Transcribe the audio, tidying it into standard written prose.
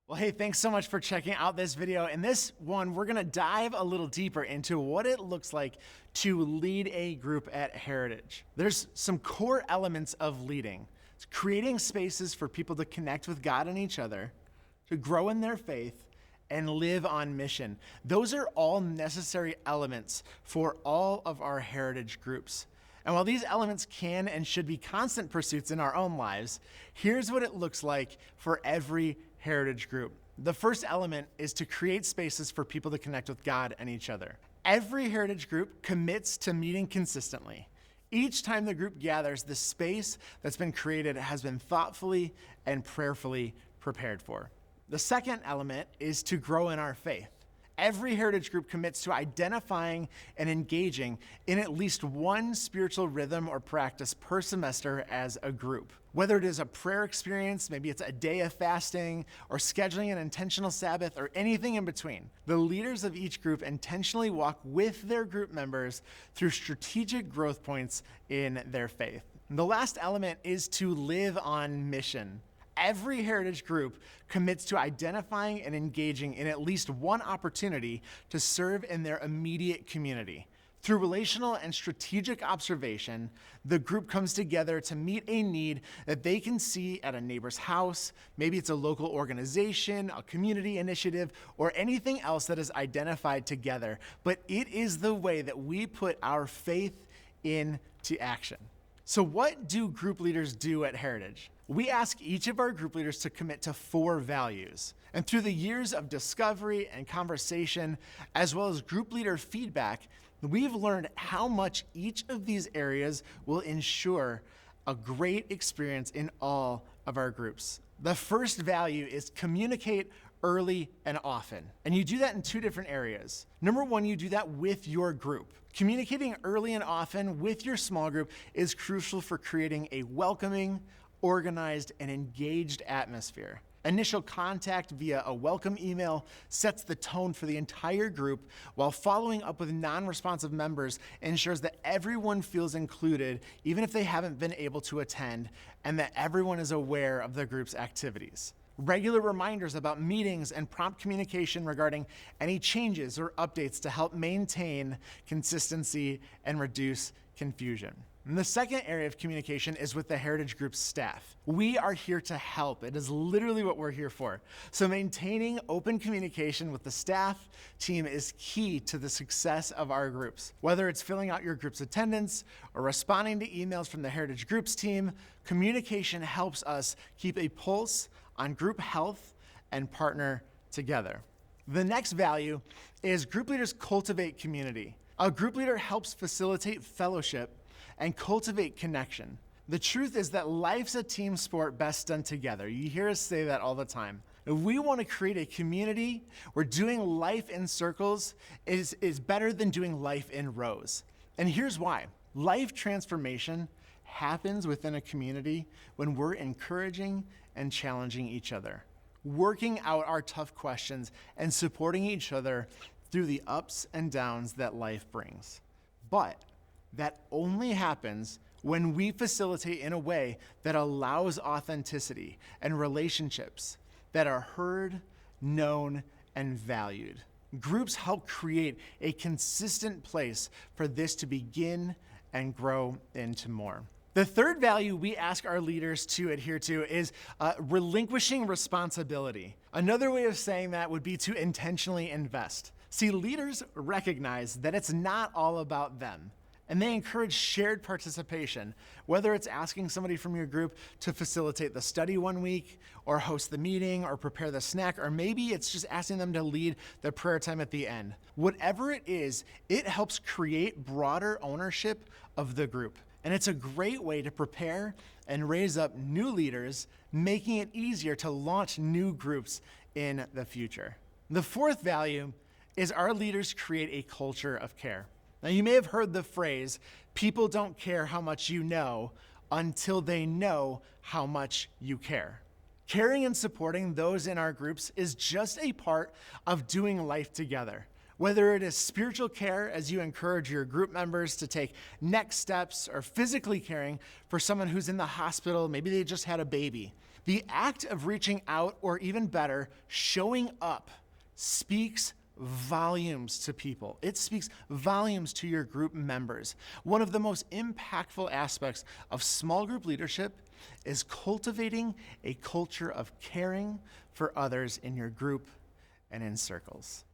Well, hey, thanks so much for checking out this video. In this one, we're gonna dive a little deeper into what it looks like to lead a group at Heritage. There's some core elements of leading. It's creating spaces for people to connect with God and each other, to grow in their faith, and live on mission. Those are all necessary elements for all of our Heritage groups. And while these elements can and should be constant pursuits in our own lives, here's what it looks like for every Heritage group. The first element is to create spaces for people to connect with God and each other. Every Heritage group commits to meeting consistently. Each time the group gathers, the space that's been created has been thoughtfully and prayerfully prepared for. The second element is to grow in our faith. Every Heritage group commits to identifying and engaging in at least one spiritual rhythm or practice per semester as a group. Whether it is a prayer experience, maybe it's a day of fasting, or scheduling an intentional Sabbath, or anything in between, the leaders of each group intentionally walk with their group members through strategic growth points in their faith. And the last element is to live on mission. Every Heritage group commits to identifying and engaging in at least one opportunity to serve in their immediate community. Through relational and strategic observation, the group comes together to meet a need that they can see at a neighbor's house. Maybe it's a local organization, a community initiative, or anything else that is identified together. But it is the way that we put our faith into action. So what do group leaders do at Heritage? We ask each of our group leaders to commit to 4 values. And through the years of discovery and conversation, as well as group leader feedback, we've learned how much each of these areas will ensure a great experience in all of our groups. The first value is communicate early and often. And you do that in 2 different areas. Number 1, you do that with your group. Communicating early and often with your small group is crucial for creating a welcoming, organized, and engaged atmosphere. Initial contact via a welcome email sets the tone for the entire group, while following up with non-responsive members ensures that everyone feels included, even if they haven't been able to attend, and that everyone is aware of the group's activities. Regular reminders about meetings and prompt communication regarding any changes or updates to help maintain consistency and reduce confusion. And the second area of communication is with the Heritage Group's staff. We are here to help. It is literally what we're here for. So maintaining open communication with the staff team is key to the success of our groups. Whether it's filling out your group's attendance or responding to emails from the Heritage Group's team, communication helps us keep a pulse on group health and partner together. The next value is group leaders cultivate community. A group leader helps facilitate fellowship and cultivate connection. The truth is that life's a team sport best done together. You hear us say that all the time. If we want to create a community where doing life in circles is better than doing life in rows. And here's why. Life transformation happens within a community when we're encouraging and challenging each other, working out our tough questions, and supporting each other through the ups and downs that life brings. But that only happens when we facilitate in a way that allows authenticity and relationships that are heard, known, and valued. Groups help create a consistent place for this to begin and grow into more. The third value we ask our leaders to adhere to is relinquishing responsibility. Another way of saying that would be to intentionally invest. See, leaders recognize that it's not all about them, and they encourage shared participation, whether it's asking somebody from your group to facilitate the study one week, or host the meeting, or prepare the snack, or maybe it's just asking them to lead the prayer time at the end. Whatever it is, it helps create broader ownership of the group. And it's a great way to prepare and raise up new leaders, making it easier to launch new groups in the future. The fourth value is our leaders create a culture of care. Now, you may have heard the phrase, people don't care how much you know until they know how much you care. Caring and supporting those in our groups is just a part of doing life together. Whether it is spiritual care as you encourage your group members to take next steps, or physically caring for someone who's in the hospital, maybe they just had a baby. The act of reaching out, or even better, showing up, speaks volumes to people. It speaks volumes to your group members. One of the most impactful aspects of small group leadership is cultivating a culture of caring for others in your group and in circles.